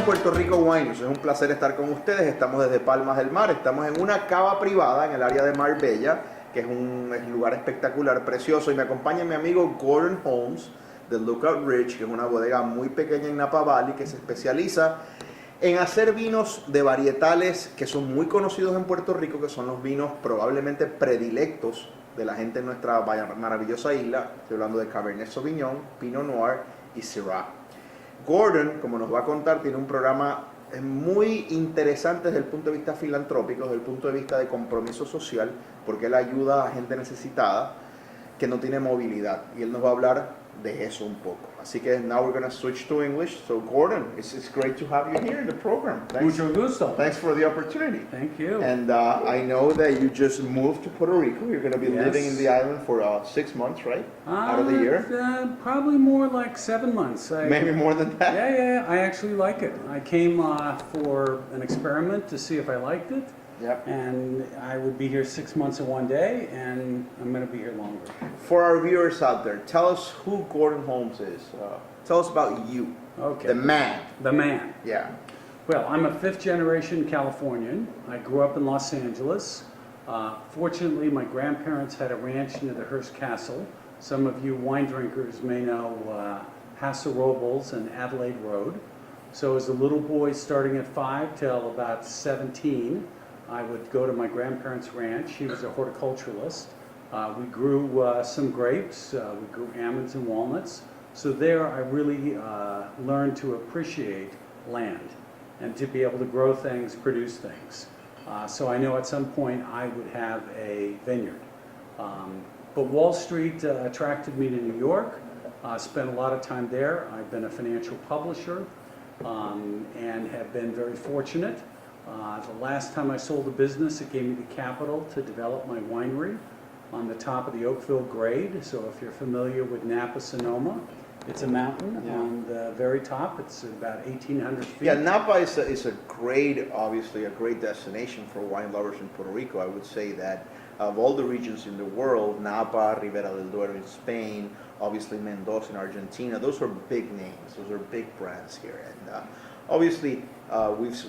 Puerto Rico Wines, es un placer estar con ustedes. Estamos desde Palmas del Mar, estamos en una cava privada en el área de Marbella, que es un lugar espectacular, precioso, y me acompaña mi amigo Gordon Holmes de Lookout Ridge, que es una bodega muy pequeña en Napa Valley que se especializa en hacer vinos de varietales que son muy conocidos en Puerto Rico, que son los vinos probablemente predilectos de la gente en nuestra maravillosa isla. Estoy hablando de Cabernet Sauvignon, Pinot Noir y Syrah. Gordon, como nos va a contar, tiene un programa muy interesante desde el punto de vista filantrópico, desde el punto de vista de compromiso social, porque él ayuda a gente necesitada que no tiene movilidad, y él nos va a hablar de eso un poco. Así que now we're going to switch to English. So Gordon, it's great to have you here in the program. Thanks. Mucho gusto. Thanks for the opportunity. Thank you. And I know that you just moved to Puerto Rico. You're going to be Yes. living in the island for 6 months, right? Out of the year? Probably more like 7 months. Maybe more than that. Yeah, I actually like it. I came for an experiment to see if I liked it. Yep. And I would be here 6 months in one day, and I'm going to be here longer. For our viewers out there, tell us who Gordon Holmes is. Tell us about you. Okay. The man. The man. Yeah. Well, I'm a fifth-generation Californian. I grew up in Los Angeles. Fortunately, my grandparents had a ranch near the Hearst Castle. Some of you wine drinkers may know Paso Robles and Adelaide Road. So as a little boy, starting at 5 till about 17, I would go to my grandparents' ranch. He was a horticulturalist. We grew some grapes. We grew almonds and walnuts. So there I really learned to appreciate land and to be able to grow things, produce things. So I know at some point I would have a vineyard. But Wall Street attracted me to New York. Spent a lot of time there. I've been a financial publisher and have been very fortunate. The last time I sold a business, it gave me the capital to develop my winery on the top of the Oakville Grade. So if you're familiar with Napa, Sonoma, it's a mountain on the very top. It's about 1,800 feet. Yeah, Napa is a great, obviously a great destination for wine lovers in Puerto Rico. I would say that of all the regions in the world, Napa, Ribera del Duero in Spain, obviously Mendoza in Argentina, those are big names. Those are big brands here. And obviously,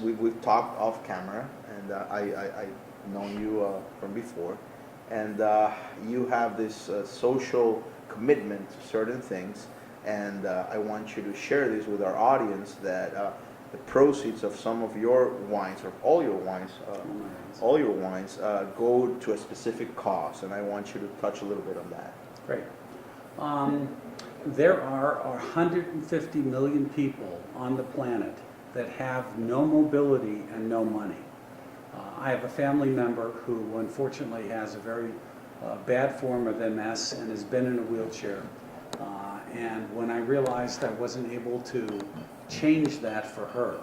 we've talked off camera, and I've known you from before, and you have this social commitment to certain things, and I want you to share this with our audience, that the proceeds of some of your wines, or all your wines, go to a specific cause, and I want you to touch a little bit on that. Great. There are 150 million people on the planet that have no mobility and no money. I have a family member who unfortunately has a very bad form of MS and has been in a wheelchair. And when I realized I wasn't able to change that for her,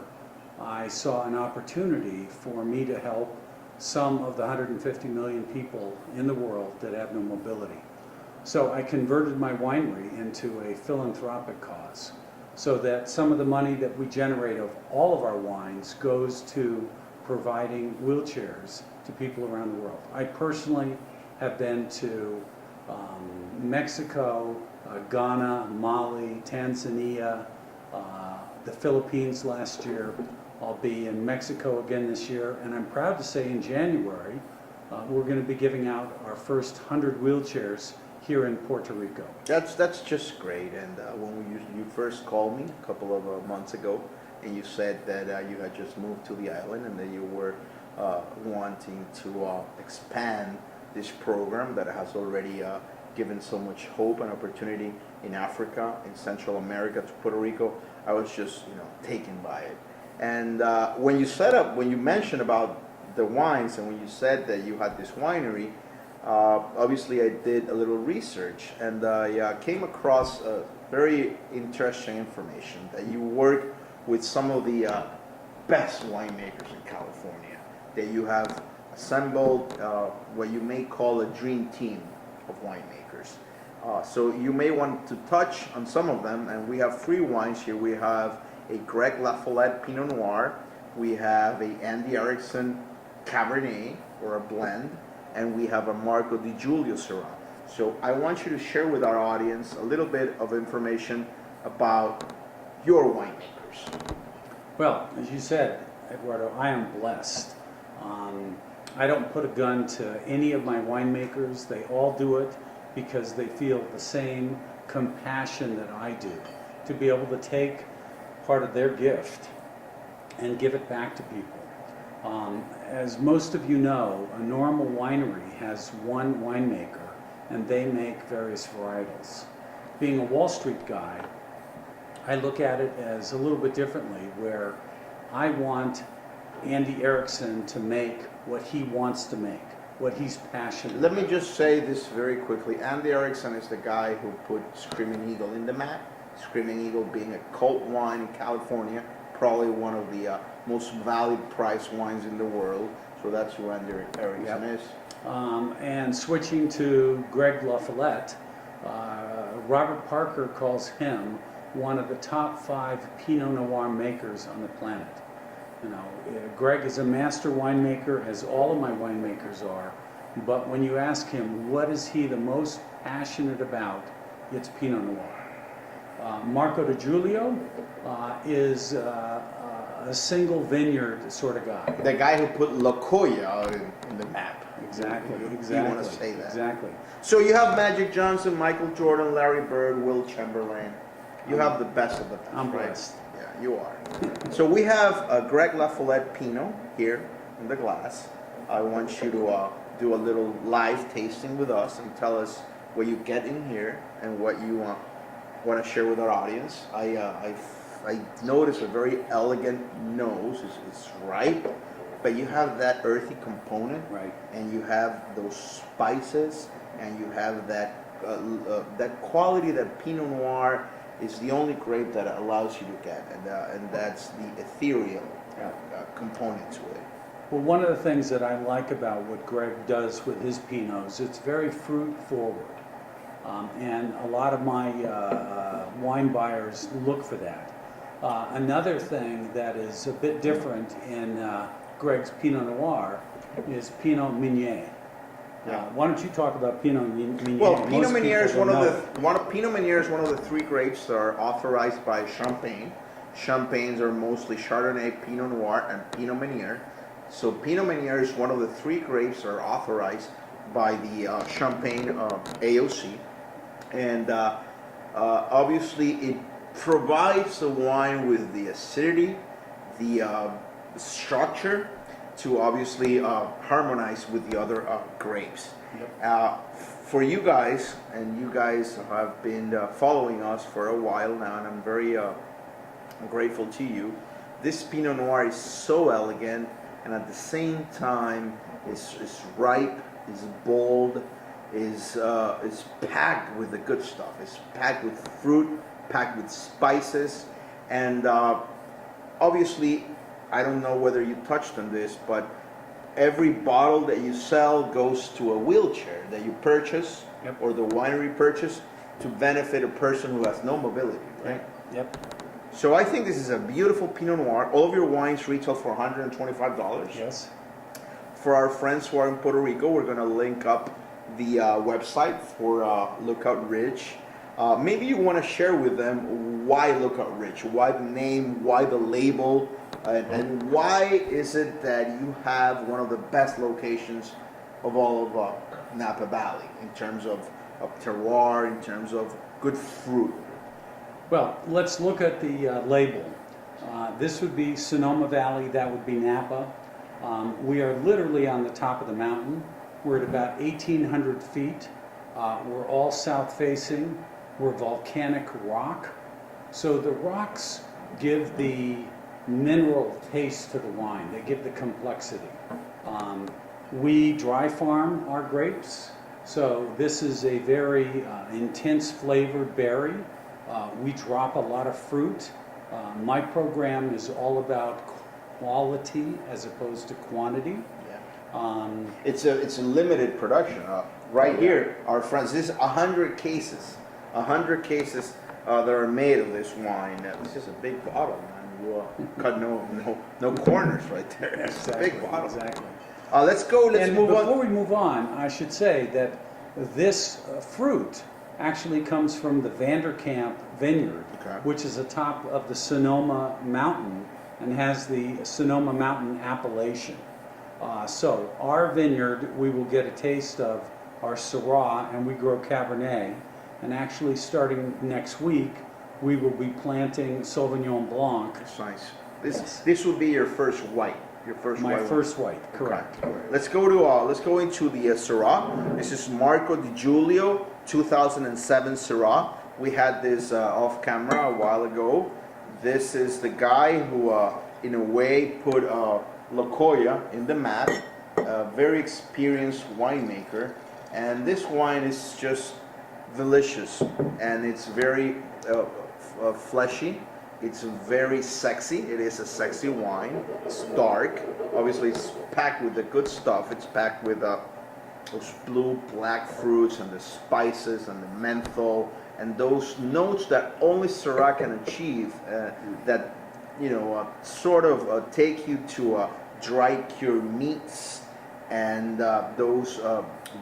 I saw an opportunity for me to help some of the 150 million people in the world that have no mobility. So I converted my winery into a philanthropic cause, so that some of the money that we generate of all of our wines goes to providing wheelchairs to people around the world. I personally have been to Mexico, Ghana, Mali, Tanzania, the Philippines last year. I'll be in Mexico again this year, and I'm proud to say in January we're going to be giving out our first 100 wheelchairs here in Puerto Rico. That's just great. And when you first called me a couple of months ago, and you said that you had just moved to the island and that you were wanting to expand this program that has already given so much hope and opportunity in Africa, in Central America, to Puerto Rico, I was just taken by it. And when you mentioned about the wines, and when you said that you had this winery, obviously I did a little research, and I came across very interesting information that you work with some of the best winemakers in California, that you have assembled what you may call a dream team of winemakers. So you may want to touch on some of them, and we have 3 wines here. We have a Greg LaFollette Pinot Noir, we have a Andy Erickson Cabernet, or a blend, and we have a Marco Di Giulio Syrah. So I want you to share with our audience a little bit of information about your winemakers. Well, as you said, Eduardo, I am blessed. I don't put a gun to any of my winemakers. They all do it because they feel the same compassion that I do, to be able to take part of their gift and give it back to people. As most of you know, a normal winery has one winemaker and they make various varietals. Being a Wall Street guy, I look at it as a little bit differently, where I want Andy Erickson to make what he wants to make, what he's passionate Let me about. just say this very quickly. Andy Erickson is the guy who put Screaming Eagle in the map. Screaming Eagle being a cult wine in California, probably one of the most valid price wines in the world. So that's who Andy Erickson Yep. is. And switching to Greg LaFollette, Robert Parker calls him one of the top 5 Pinot Noir makers on the planet. You know, Greg is a master winemaker, as all of my winemakers are. But when you ask him what is he the most passionate about, it's Pinot Noir. Marco Di Giulio is a single vineyard sort of guy. The guy who put La Colla in the map. Exactly, You exactly. want to say that. Exactly. So you have Magic Johnson, Michael Jordan, Larry Bird, Will Chamberlain. You have the best of the best, I'm right? blessed. Yeah, you are. So we have Greg LaFollette Pinot here in the glass. I want you to do a little live tasting with us and tell us what you get in here and what you want to share with our audience. I notice a very elegant nose. It's ripe, but you have that earthy component, Right. and you have those spices, and you have that that quality that Pinot Noir is the only grape that allows you to get, and that's the ethereal component to it. Well, one of the things that I like about what Greg does with his Pinots, it's very fruit forward. And a lot of my wine buyers look for that. Another thing that is a bit different in Greg's Pinot Noir is Pinot Meunier. Yeah. Why don't you talk about Pinot Meunier? Well, Most Pinot Meunier is people one of don't know. Pinot Meunier is one of the 3 grapes that are authorized by Champagne. Champagnes are mostly Chardonnay, Pinot Noir, and Pinot Meunier. So Pinot Meunier is one of the 3 grapes that are authorized by the Champagne AOC, and obviously it provides the wine with the acidity, the structure, to obviously harmonize with the other grapes. Yep. For you guys, and you guys have been following us for a while now, and I'm very grateful to you. This Pinot Noir is so elegant, and at the same time is ripe, is bold, is packed with the good stuff. It's packed with fruit, packed with spices, and obviously, I don't know whether you touched on this, but every bottle that you sell goes to a wheelchair that you purchase, Yep. or the winery purchase, to benefit a person who has no mobility, right? Yep. So I think this is a beautiful Pinot Noir. All of your wines retail for $125. Yes. For our friends who are in Puerto Rico, we're going to link up the website for Lookout Ridge. Maybe you want to share with them why Lookout Ridge, why the name, why the label, and why is it that you have one of the best locations of all of Napa Valley in terms of terroir, in terms of good fruit. Well, let's look at the label. This would be Sonoma Valley, that would be Napa. We are literally on the top of the mountain. We're at about 1,800 feet. We're all south facing. We're volcanic rock. So the rocks give the mineral taste to the wine. They give the complexity. We dry farm our grapes. So this is a very intense flavored berry. We drop a lot of fruit. My program is all about quality as opposed to quantity. It's a limited production. Right here, our friends, this is 100 cases. 100 cases that are made of this wine. This is a big bottle, man. You cut no corners right there. It's a big bottle. Exactly. Let's go. Let's And move before on. we move on, I should say that this fruit actually comes from the Vanderkamp Vineyard, Okay. which is atop of the Sonoma Mountain, and has the Sonoma Mountain appellation. So our vineyard, we will get a taste of our Syrah, and we grow Cabernet. And actually, starting next week, we will be planting Sauvignon Blanc. That's nice. Yes. This will be your first white. Your first My white. first white, correct. Okay. Let's go into the Syrah. This is Marco Di Giulio 2007 Syrah. We had this off camera a while ago. This is the guy who, in a way, put Locoya in the map. A very experienced winemaker, and this wine is just delicious, and it's very fleshy. It's very sexy. It is a sexy wine. It's dark. Obviously, it's packed with the good stuff. It's packed with those blue black fruits and the spices and the menthol and those notes that only Syrah can achieve. That sort of take you to dry cured meats and those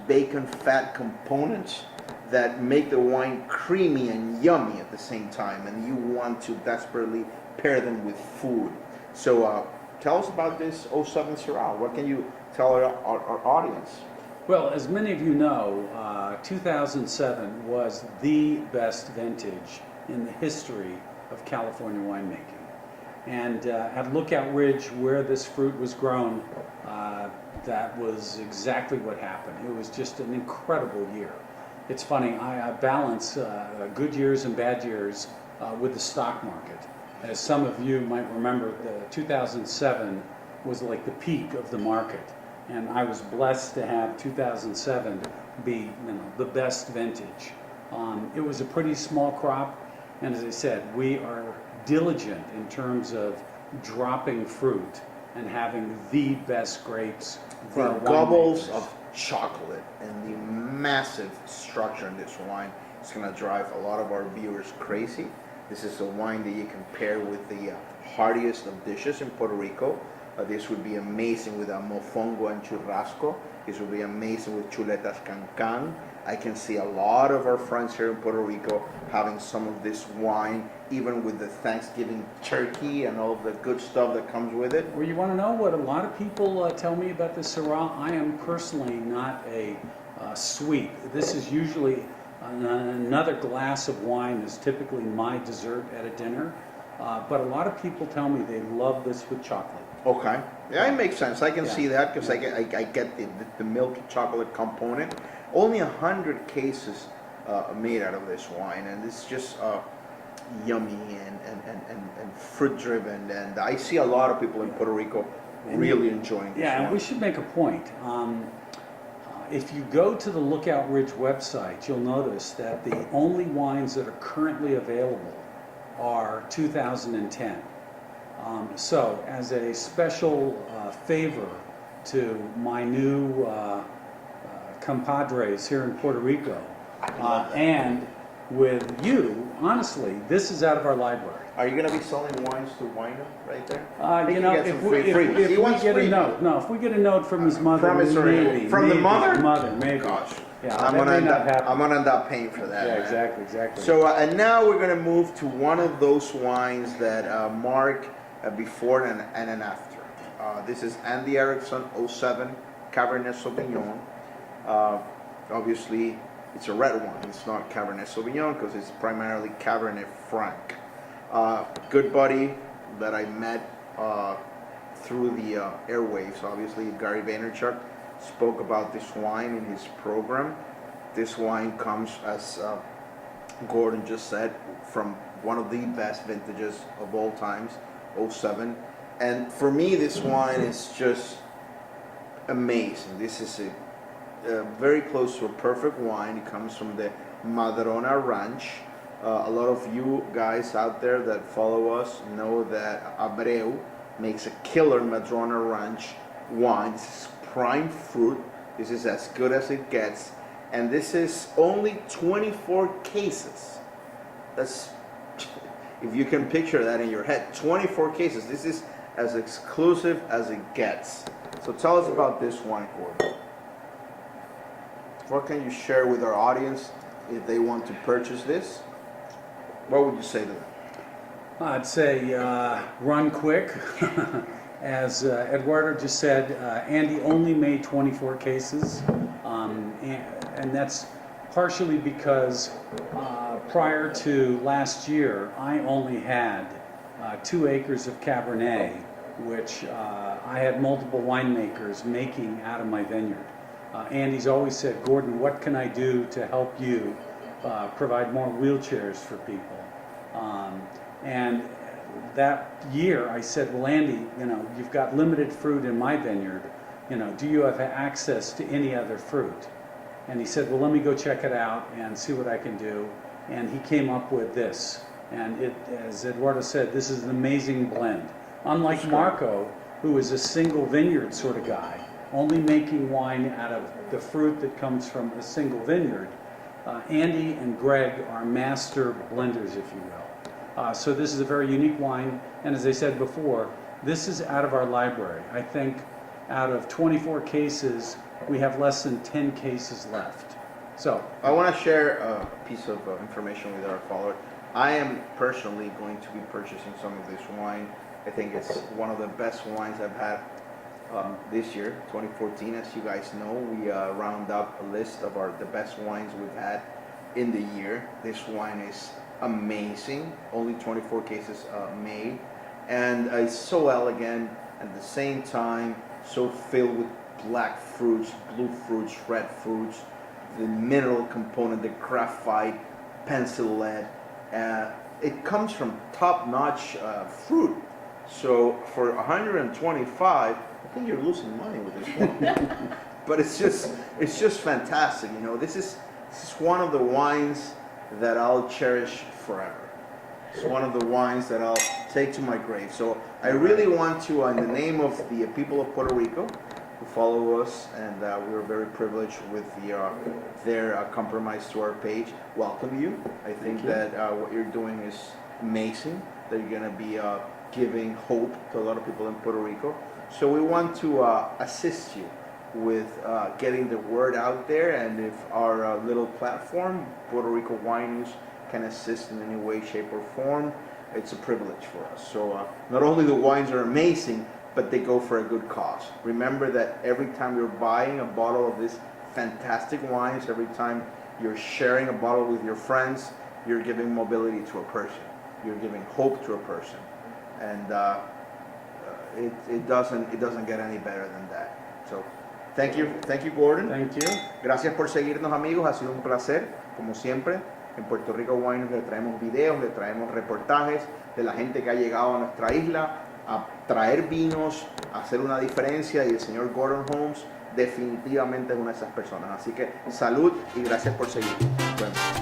bacon fat components that make the wine creamy and yummy at the same time, and you want to desperately pair them with food. So tell us about this '07 Syrah. What can you tell our audience? Well, as many of you know, 2007 was the best vintage in the history of California winemaking. And at Lookout Ridge, where this fruit was grown, that was exactly what happened. It was just an incredible year. It's funny, I balance good years and bad years with the stock market. As some of you might remember, the 2007 was like the peak of the market. And I was blessed to have 2007 be the best vintage. It was a pretty small crop, and as I said, we are diligent in terms of dropping fruit and having the best grapes for our Gobbles winemakers. of chocolate and the massive structure in this wine is going to drive a lot of our viewers crazy. This is a wine that you can pair with the heartiest of dishes in Puerto Rico. This would be amazing with a mofongo and churrasco. This would be amazing with chuletas cancan. I can see a lot of our friends here in Puerto Rico having some of this wine, even with the Thanksgiving turkey and all the good stuff that comes with it. Well, you want to know what a lot of people tell me about the Syrah? I am personally not a sweet. This is usually another glass of wine is typically my dessert at a dinner. But a lot of people tell me they love this with chocolate. Okay, yeah, it makes sense. I can see that because yeah. I get the milky chocolate component. Only 100 cases made out of this wine, and it's just yummy and fruit driven. And I see a lot of people in Puerto Rico really enjoying this Yeah, wine. and we should make a point. If you go to the Lookout Ridge website, you'll notice that the only wines that are currently available are 2010. So, as a special favor to my new compadres here in Puerto Rico, and with you, honestly, this is out of our library. Are you going to be selling wines to Wino right there? If we get a note from his mother, From his maybe. from the mother? Mother, maybe. Gosh, Yeah, I'm that gonna may not happen. I'm gonna end up paying for that. Yeah, man. exactly. So and now we're gonna move to one of those wines that mark a before and an after. This is Andy Erickson 07 Cabernet Sauvignon. Obviously, it's a red wine. It's not Cabernet Sauvignon because it's primarily Cabernet Franc. Good buddy that I met through the airwaves. Obviously, Gary Vaynerchuk spoke about this wine in his program. This wine comes, as Gordon just said, from one of the best vintages of all times, 07. And for me, this wine is just amazing. This is a very close to a perfect wine. It comes from the Madrona Ranch. A lot of you guys out there that follow us know that Abreu makes a killer Madrona Ranch wine. This is prime fruit. This is as good as it gets. And this is only 24 cases. That's, if you can picture that in your head, 24 cases. This is as exclusive as it gets. So tell us about this wine, Gordon. What can you share with our audience if they want to purchase this? What would you say to them? I'd say run quick. As Eduardo just said, Andy only made 24 cases, and that's partially because prior to last year, I only had 2 acres of Cabernet, which I had multiple winemakers making out of my vineyard. Andy's always said, Gordon, what can I do to help you provide more wheelchairs for people? And that year I said, well, Andy, you've got limited fruit in my vineyard. Do you have access to any other fruit? And he said, well, let me go check it out and see what I can do. And he came up with this. And it, as Eduardo said, this is an amazing blend. Unlike Marco, who is a single vineyard sort of guy, only making wine out of the fruit that comes from a single vineyard, Andy and Greg are master blenders, if you will. So this is a very unique wine, and as I said before, this is out of our library. I think out of 24 cases, we have less than 10 cases left. So I want to share a piece of information with our followers. I am personally going to be purchasing some of this wine. I think it's one of the best wines I've had this year, 2014. As you guys know, we round up a list of the best wines we've had in the year. This wine is amazing, only 24 cases made, and it's so elegant, at the same time so filled with black fruits, blue fruits, red fruits, the mineral component, the graphite, pencil lead. It comes from top-notch fruit. So for 125, I think you're losing money with this one. But it's just fantastic. This is one of the wines that I'll cherish forever. It's one of the wines that I'll take to my grave. So I really want to, in the name of the people of Puerto Rico who follow us, and we're very privileged with their compromise to our page, welcome you. I think that what you're doing is amazing, that you're going to be giving hope to a lot of people in Puerto Rico. So we want to assist you with getting the word out there, and if our little platform, Puerto Rico Wine News, can assist in any way, shape, or form, it's a privilege for us. So not only the wines are amazing, but they go for a good cause. Remember that every time you're buying a bottle of these fantastic wines, every time you're sharing a bottle with your friends, you're giving mobility to a person. You're giving hope to a person. And it doesn't get any better than that. So thank you, Gordon. Thank you. Gracias por seguirnos, amigos. Ha sido un placer, como siempre. En Puerto Rico Wine le traemos videos, le traemos reportajes de la gente que ha llegado a nuestra isla a traer vinos, a hacer una diferencia, y el señor Gordon Holmes definitivamente es una de esas personas. Así que salud y gracias por seguir. Bueno.